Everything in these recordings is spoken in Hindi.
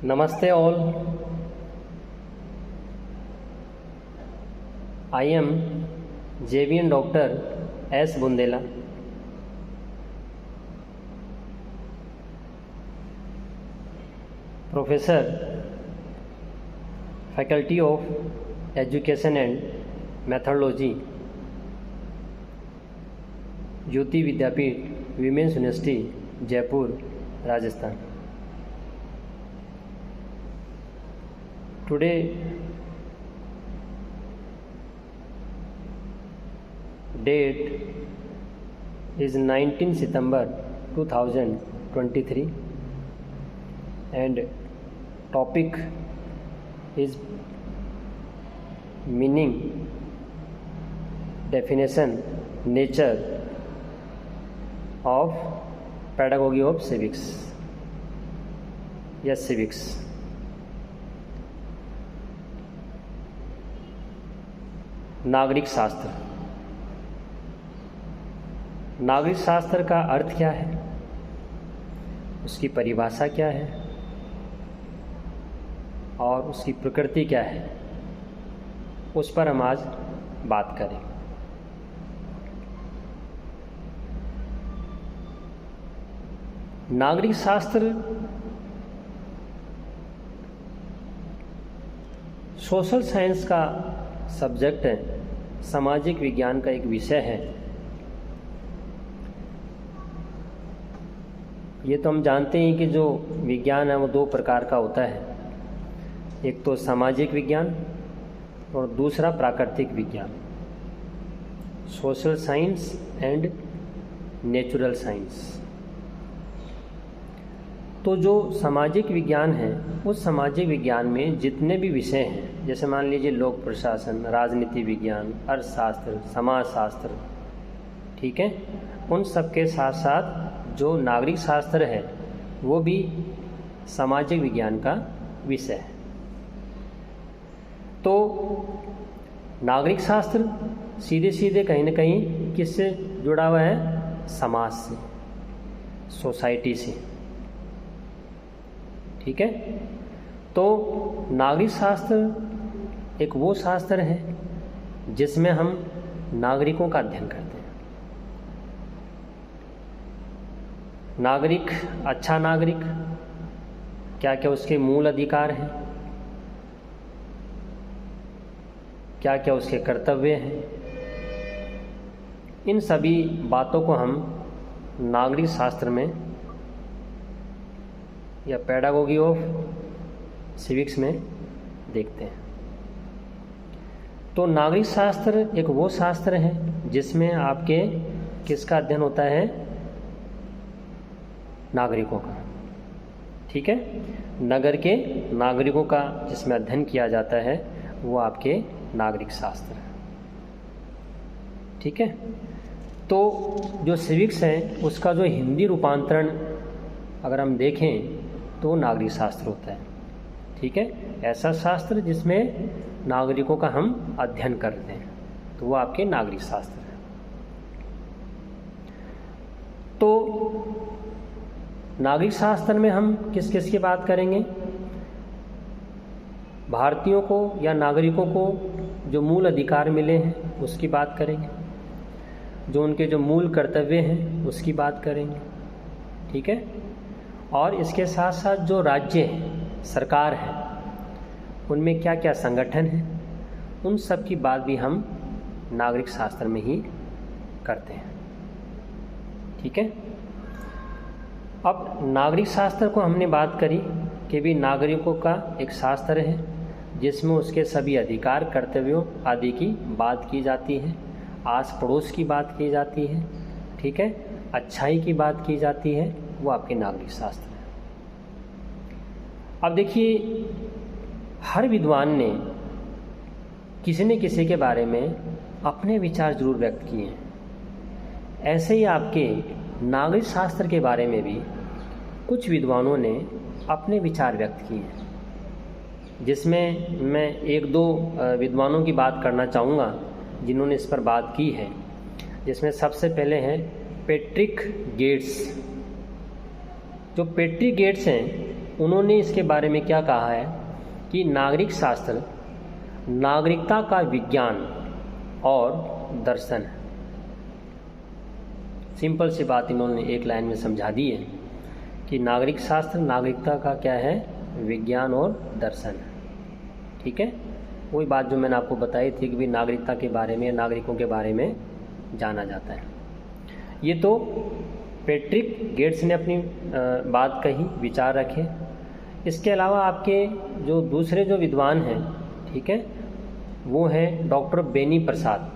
Namaste all. I am JVN Dr. S. Bundela. Professor, Faculty of Education and Methodology, Jyoti Vidyapeeth, women's university, Jaipur, Rajasthan. Today date is 19 September 2023 and topic is meaning, definition, nature of pedagogy of civics. Yes, civics. नागरिक शास्त्र. नागरिक शास्त्र का अर्थ क्या है, उसकी परिभाषा क्या है और उसकी प्रकृति क्या है, उस पर हम आज बात करें. नागरिक शास्त्र सोशल साइंस का सब्जेक्ट है, सामाजिक विज्ञान का एक विषय है. ये तो हम जानते हैं कि जो विज्ञान है वो दो प्रकार का होता है, एक तो सामाजिक विज्ञान और दूसरा प्राकृतिक विज्ञान, social science and natural science. तो जो सामाजिक विज्ञान है उस सामाजिक विज्ञान में जितने भी विषय हैं, जैसे मान लीजिए लोक प्रशासन, राजनीति विज्ञान, अर्थशास्त्र, समाजशास्त्र, ठीक है, उन सब के साथ साथ जो नागरिक शास्त्र है वो भी सामाजिक विज्ञान का विषय है. तो नागरिक शास्त्र सीधे सीधे कहीं ना कहीं किससे जुड़ा हुआ है, समाज से, सोसाइटी से. ठीक है. तो नागरिक शास्त्र एक वो शास्त्र है जिसमें हम नागरिकों का अध्ययन करते हैं. नागरिक, अच्छा नागरिक, क्या क्या उसके मूल अधिकार हैं, क्या क्या उसके कर्तव्य हैं, इन सभी बातों को हम नागरिक शास्त्र में या पेडागोगी ऑफ सिविक्स में देखते हैं. तो नागरिक शास्त्र एक वो शास्त्र है जिसमें आपके किसका अध्ययन होता है, नागरिकों का. ठीक है. नगर के नागरिकों का जिसमें अध्ययन किया जाता है वो आपके नागरिक शास्त्र है. ठीक है. तो जो सिविक्स है उसका जो हिंदी रूपांतरण अगर हम देखें तो नागरिक शास्त्र होता है. ठीक है. ऐसा शास्त्र जिसमें नागरिकों का हम अध्ययन करते हैं तो वो आपके नागरिक शास्त्र है. तो नागरिक शास्त्र में हम किस किस की बात करेंगे, भारतीयों को या नागरिकों को जो मूल अधिकार मिले हैं उसकी बात करेंगे, जो उनके जो मूल कर्तव्य हैं उसकी बात करेंगे. ठीक है. और इसके साथ साथ जो राज्य है, सरकार है, उनमें क्या क्या संगठन हैं, उन सब की बात भी हम नागरिक शास्त्र में ही करते हैं. ठीक है. अब नागरिक शास्त्र को हमने बात करी कि भी नागरिकों का एक शास्त्र है जिसमें उसके सभी अधिकार, कर्तव्यों आदि की बात की जाती है, आस पड़ोस की बात की जाती है. ठीक है. अच्छाई की बात की जाती है, वो आपके नागरिक शास्त्र है. अब देखिए, हर विद्वान ने किसी न किसी के बारे में अपने विचार जरूर व्यक्त किए हैं. ऐसे ही आपके नागरिक शास्त्र के बारे में भी कुछ विद्वानों ने अपने विचार व्यक्त किए हैं, जिसमें मैं एक दो विद्वानों की बात करना चाहूँगा जिन्होंने इस पर बात की है. जिसमें सबसे पहले हैं पैट्रिक गेट्स. जो पैट्रिक गेट्स हैं उन्होंने इसके बारे में क्या कहा है कि नागरिक शास्त्र नागरिकता का विज्ञान और दर्शन है। सिंपल सी बात इन्होंने एक लाइन में समझा दी है कि नागरिक शास्त्र नागरिकता का क्या है, विज्ञान और दर्शन है। ठीक है, वही बात जो मैंने आपको बताई थी कि भी नागरिकता के बारे में, नागरिकों के बारे में जाना जाता है। ये तो पैट्रिक गेट्स ने अपनी बात कही, विचार रखे। इसके अलावा आपके जो दूसरे जो विद्वान हैं, ठीक है, वो हैं डॉक्टर बेनी प्रसाद।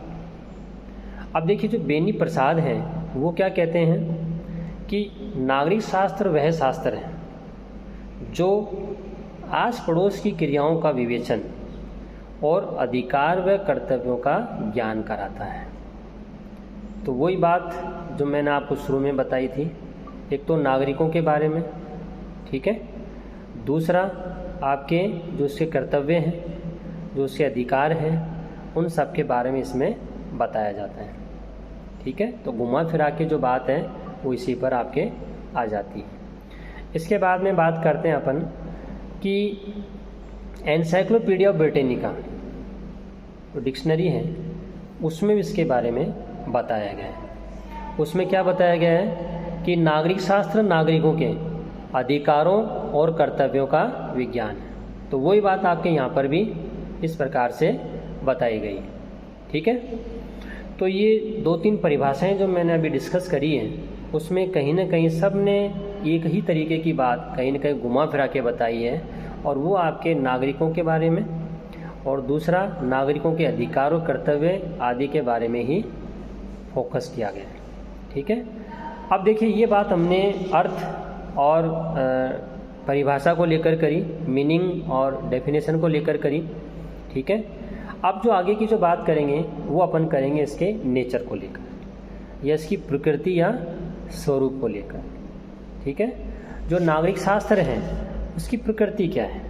अब देखिए जो बेनी प्रसाद हैं वो क्या कहते हैं कि नागरिक शास्त्र वह शास्त्र है जो आस पड़ोस की क्रियाओं का विवेचन और अधिकार व कर्तव्यों का ज्ञान कराता है। तो वही बात जो मैंने आपको शुरू में बताई थी, एक तो नागरिकों के बारे में, ठीक है, दूसरा आपके जो उसके कर्तव्य हैं, जो उसके अधिकार हैं, उन सब के बारे में इसमें बताया जाता है। ठीक है, तो घुमा फिरा के जो बात है वो इसी पर आपके आ जाती है। इसके बाद में बात करते हैं अपन कि एनसाइक्लोपीडिया ब्रिटेनिका जो डिक्शनरी है उसमें भी इसके बारे में बताया गया है। उसमें क्या बताया गया है कि नागरिक शास्त्र नागरिकों के अधिकारों और कर्तव्यों का विज्ञान है। तो वही बात आपके यहाँ पर भी इस प्रकार से बताई गई। ठीक है, तो ये 2-3 परिभाषाएं जो मैंने अभी डिस्कस करी हैं उसमें कहीं ना कहीं सब ने एक ही तरीके की बात कहीं ना कहीं घुमा फिरा के बताई है, और वो आपके नागरिकों के बारे में और दूसरा नागरिकों के अधिकार और कर्तव्य आदि के बारे में ही फोकस किया गया है। ठीक है, अब देखिए ये बात हमने अर्थ और परिभाषा को लेकर करी, मीनिंग और डेफिनेशन को लेकर करी। ठीक है, अब जो आगे की जो बात करेंगे वो अपन करेंगे इसके नेचर को लेकर या इसकी प्रकृति या स्वरूप को लेकर। ठीक है, जो नागरिक शास्त्र है उसकी प्रकृति क्या है,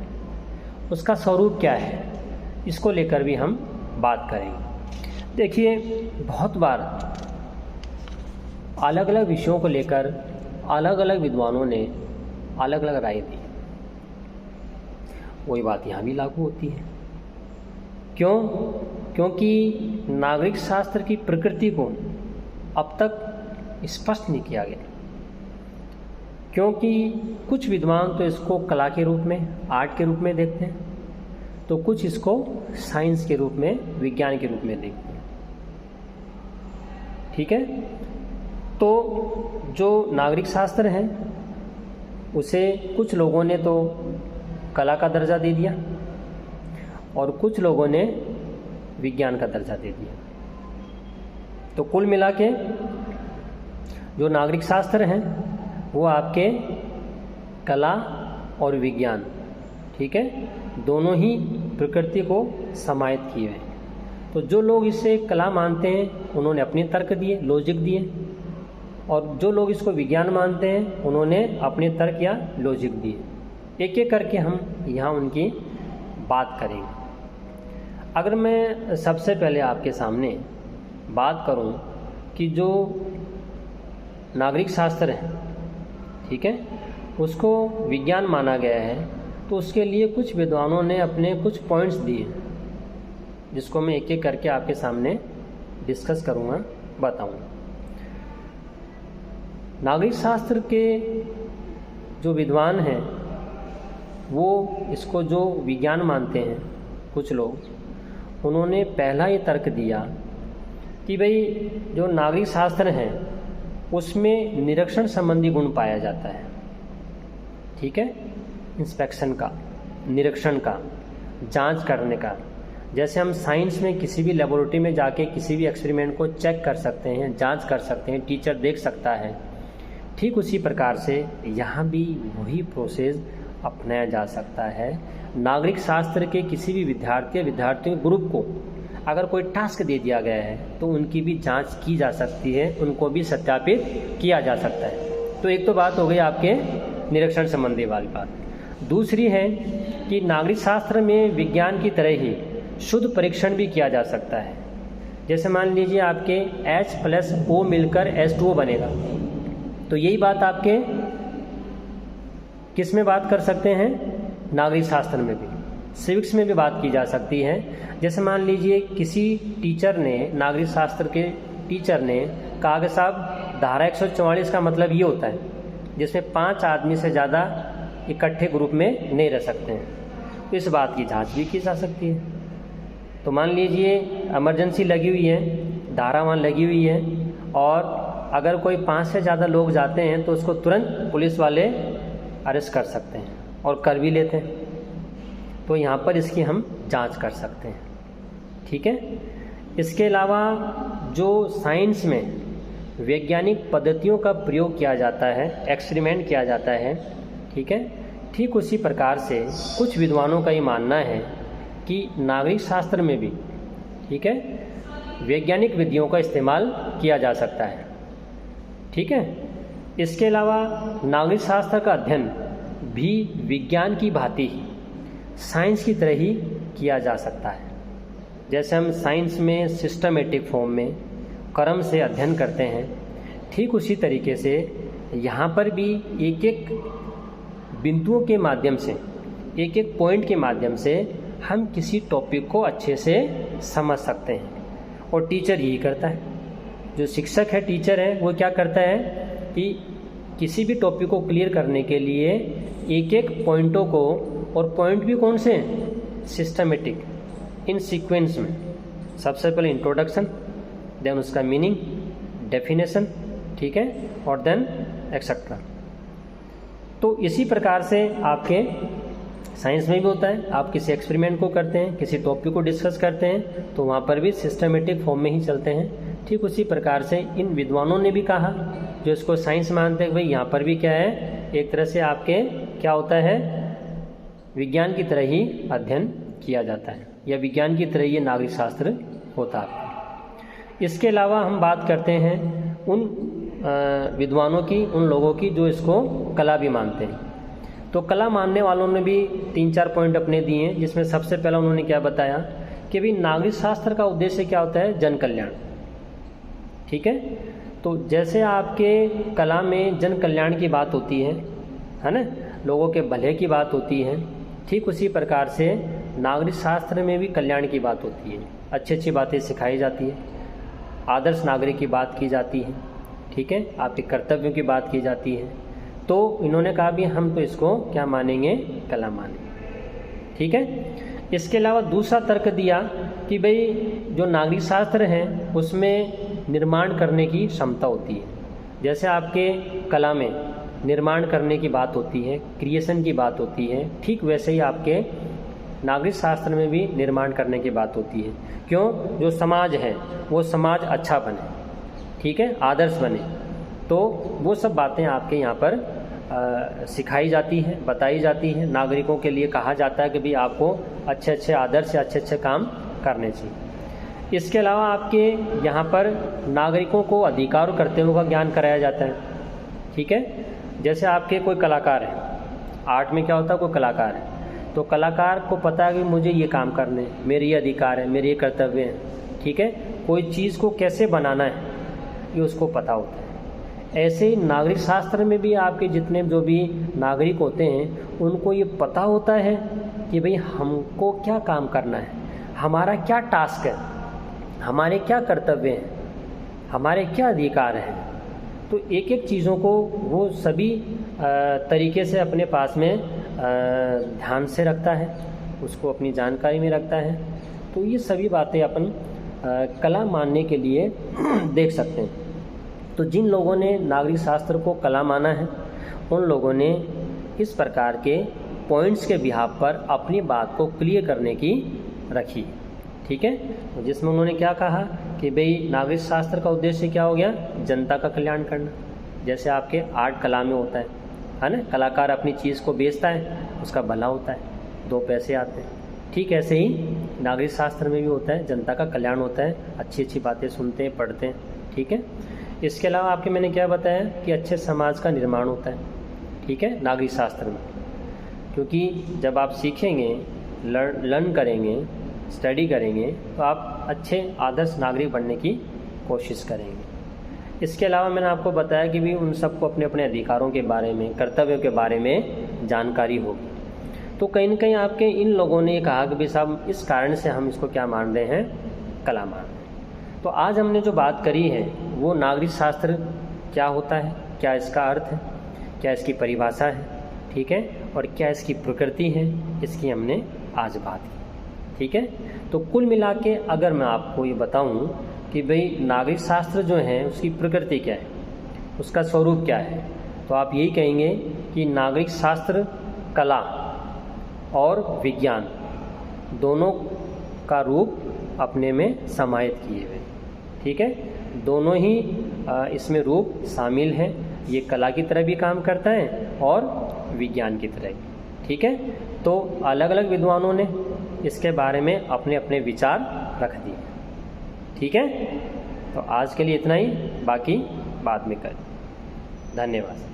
उसका स्वरूप क्या है, इसको लेकर भी हम बात करेंगे। देखिए बहुत बार अलग अलग विषयों को लेकर अलग अलग विद्वानों ने अलग अलग राय दी। वही बात यहाँ भी लागू होती है। क्यों? क्योंकि नागरिक शास्त्र की प्रकृति को अब तक स्पष्ट नहीं किया गया। क्योंकि कुछ विद्वान तो इसको कला के रूप में, आर्ट के रूप में देखते हैं, तो कुछ इसको साइंस के रूप में, विज्ञान के रूप में देखते हैं। ठीक है, तो जो नागरिक शास्त्र है उसे कुछ लोगों ने तो कला का दर्जा दे दिया और कुछ लोगों ने विज्ञान का दर्जा दे दिया। तो कुल मिला के जो नागरिक शास्त्र हैं वो आपके कला और विज्ञान, ठीक है, दोनों ही प्रकृति को समाहित किए हैं। तो जो लोग इसे कला मानते हैं उन्होंने अपने तर्क दिए, लॉजिक दिए, और जो लोग इसको विज्ञान मानते हैं उन्होंने अपने तर्क या लॉजिक दिए। एक एक करके हम यहाँ उनकी बात करेंगे। अगर मैं सबसे पहले आपके सामने बात करूं कि जो नागरिक शास्त्र है, ठीक है, उसको विज्ञान माना गया है, तो उसके लिए कुछ विद्वानों ने अपने कुछ पॉइंट्स दिए जिसको मैं एक एक करके आपके सामने डिस्कस करूंगा, बताऊंगा। नागरिक शास्त्र के जो विद्वान हैं वो इसको जो विज्ञान मानते हैं, कुछ लोग, उन्होंने पहला ये तर्क दिया कि भाई जो नागरिक शास्त्र है उसमें निरीक्षण संबंधी गुण पाया जाता है। ठीक है, इंस्पेक्शन का, निरीक्षण का, जांच करने का। जैसे हम साइंस में किसी भी लेबोरेटरी में जाके किसी भी एक्सपेरिमेंट को चेक कर सकते हैं, जांच कर सकते हैं, टीचर देख सकता है, ठीक उसी प्रकार से यहाँ भी वही प्रोसेस अपनाया जा सकता है। नागरिक शास्त्र के किसी भी विद्यार्थियों ग्रुप को अगर कोई टास्क दे दिया गया है तो उनकी भी जांच की जा सकती है, उनको भी सत्यापित किया जा सकता है। तो एक तो बात हो गई आपके निरीक्षण संबंधी वाली बात। दूसरी है कि नागरिक शास्त्र में विज्ञान की तरह ही शुद्ध परीक्षण भी किया जा सकता है। जैसे मान लीजिए आपके H+O मिलकर H2O बनेगा, तो यही बात आपके किस में बात कर सकते हैं? नागरिक शास्त्र में भी, सिविक्स में भी बात की जा सकती है। जैसे मान लीजिए किसी टीचर ने, नागरिक शास्त्र के टीचर ने कहा कि साहब धारा 144 का मतलब ये होता है जिसमें 5 आदमी से ज़्यादा इकट्ठे ग्रुप में नहीं रह सकते हैं, तो इस बात की जांच भी की जा सकती है। तो मान लीजिए इमरजेंसी लगी हुई है, धारा वहाँ लगी हुई है, और अगर कोई 5 से ज़्यादा लोग जाते हैं तो उसको तुरंत पुलिस वाले अरेस्ट कर सकते हैं और कर भी लेते हैं। तो यहाँ पर इसकी हम जांच कर सकते हैं, ठीक है। इसके अलावा जो साइंस में वैज्ञानिक पद्धतियों का प्रयोग किया जाता है, एक्सपेरिमेंट किया जाता है, ठीक है, ठीक उसी प्रकार से कुछ विद्वानों का ये मानना है कि नागरिक शास्त्र में भी, ठीक है, वैज्ञानिक विधियों का इस्तेमाल किया जा सकता है, ठीक है। इसके अलावा नागरिक शास्त्र का अध्ययन भी विज्ञान की भांति ही साइंस की तरह ही किया जा सकता है। जैसे हम साइंस में सिस्टमेटिक फॉर्म में क्रम से अध्ययन करते हैं, ठीक उसी तरीके से यहाँ पर भी एक एक बिंदुओं के माध्यम से, एक एक पॉइंट के माध्यम से हम किसी टॉपिक को अच्छे से समझ सकते हैं। और टीचर यही करता है, जो शिक्षक है, टीचर है, वो क्या करता है कि किसी भी टॉपिक को क्लियर करने के लिए एक एक पॉइंटों को, और पॉइंट भी कौन से, सिस्टमेटिक, इन सीक्वेंस में, सबसे पहले इंट्रोडक्शन, देन उसका मीनिंग, डेफिनेशन, ठीक है, और देन एक्सेट्रा। तो इसी प्रकार से आपके साइंस में भी होता है। आप किसी एक्सपेरिमेंट को करते हैं, किसी टॉपिक को डिस्कस करते हैं, तो वहाँ पर भी सिस्टमेटिक फॉर्म में ही चलते हैं। ठीक उसी प्रकार से इन विद्वानों ने भी कहा, जो इसको साइंस मानते हैं, भाई यहाँ पर भी क्या है, एक तरह से आपके क्या होता है, विज्ञान की तरह ही अध्ययन किया जाता है, या विज्ञान की तरह ये नागरिक शास्त्र होता है। इसके अलावा हम बात करते हैं उन विद्वानों की, उन लोगों की जो इसको कला भी मानते हैं। तो कला मानने वालों ने भी 3-4 पॉइंट अपने दिए हैं, जिसमें सबसे पहला उन्होंने क्या बताया कि भाई नागरिक शास्त्र का उद्देश्य क्या होता है, जन कल्याण, ठीक है। तो जैसे आपके कला में जन कल्याण की बात होती है ना, लोगों के भले की बात होती है, ठीक उसी प्रकार से नागरिक शास्त्र में भी कल्याण की बात होती है। अच्छी अच्छी बातें सिखाई जाती है, आदर्श नागरिक की बात की जाती है, ठीक है, आपके कर्तव्यों की बात की जाती है। तो इन्होंने कहा भी हम तो इसको क्या मानेंगे, कला मानेंगे, ठीक है। इसके अलावा दूसरा तर्क दिया कि भाई जो नागरिक शास्त्र है उसमें निर्माण करने की क्षमता होती है। जैसे आपके कला में निर्माण करने की बात होती है, क्रिएशन की बात होती है, ठीक वैसे ही आपके नागरिक शास्त्र में भी निर्माण करने की बात होती है। क्यों? जो समाज है वो समाज अच्छा बने, ठीक है, आदर्श बने, तो वो सब बातें आपके यहाँ पर सिखाई जाती है, बताई जाती है। नागरिकों के लिए कहा जाता है कि भाई आपको अच्छे अच्छे आदर्श या अच्छे अच्छे काम करने चाहिए। इसके अलावा आपके यहाँ पर नागरिकों को अधिकार और कर्तव्यों का ज्ञान कराया जाता है, ठीक है। जैसे आपके कोई कलाकार है, आर्ट में क्या होता है, कोई कलाकार है, तो कलाकार को पता है कि मुझे ये काम करने, मेरे ये अधिकार है, मेरे ये कर्तव्य हैं, ठीक है। कोई चीज़ को कैसे बनाना है ये उसको पता होता है। ऐसे ही नागरिक शास्त्र में भी आपके जितने जो भी नागरिक होते हैं उनको ये पता होता है कि भाई हमको क्या काम करना है, हमारा क्या टास्क है, हमारे क्या कर्तव्य हैं, हमारे क्या अधिकार हैं। तो एक एक चीज़ों को वो सभी तरीके से अपने पास में ध्यान से रखता है, उसको अपनी जानकारी में रखता है। तो ये सभी बातें अपन कला मानने के लिए देख सकते हैं। तो जिन लोगों ने नागरिक शास्त्र को कला माना है उन लोगों ने इस प्रकार के पॉइंट्स के बिहाफ पर अपनी बात को क्लियर करने की रखी, ठीक है। तो जिसमें उन्होंने क्या कहा कि भाई नागरिक शास्त्र का उद्देश्य क्या हो गया, जनता का कल्याण करना। जैसे आपके आर्ट कला में होता है ना, कलाकार अपनी चीज़ को बेचता है, उसका भला होता है, 2 पैसे आते हैं। ठीक ऐसे ही नागरिक शास्त्र में भी होता है, जनता का कल्याण होता है, अच्छी अच्छी बातें सुनते हैं, पढ़ते हैं, ठीक है। इसके अलावा आपके मैंने क्या बताया कि अच्छे समाज का निर्माण होता है, ठीक है, नागरिक शास्त्र में। क्योंकि जब आप सीखेंगे, लर्न करेंगे, स्टडी करेंगे, तो आप अच्छे आदर्श नागरिक बनने की कोशिश करेंगे। इसके अलावा मैंने आपको बताया कि भी उन सबको अपने अपने अधिकारों के बारे में, कर्तव्यों के बारे में जानकारी होगी। तो कहीं न कहीं आपके इन लोगों ने कहा कि भाई साहब इस कारण से हम इसको क्या मान रहे हैं, कला मान रहे हैं। तो आज हमने जो बात करी है वो नागरिक शास्त्र क्या होता है, क्या इसका अर्थ है, क्या इसकी परिभाषा है, ठीक है, और क्या इसकी प्रकृति है, इसकी हमने आज बात की, ठीक है। तो कुल मिला के अगर मैं आपको ये बताऊं कि भाई नागरिक शास्त्र जो है उसकी प्रकृति क्या है, उसका स्वरूप क्या है, तो आप यही कहेंगे कि नागरिक शास्त्र कला और विज्ञान दोनों का रूप अपने में समाहित किए हुए, ठीक है। दोनों ही इसमें रूप शामिल हैं। ये कला की तरह भी काम करता है और विज्ञान की तरह भी, ठीक है। तो अलग अलग विद्वानों ने इसके बारे में अपने अपने विचार रख दिए, ठीक है। तो आज के लिए इतना ही, बाकी बाद में करें। धन्यवाद।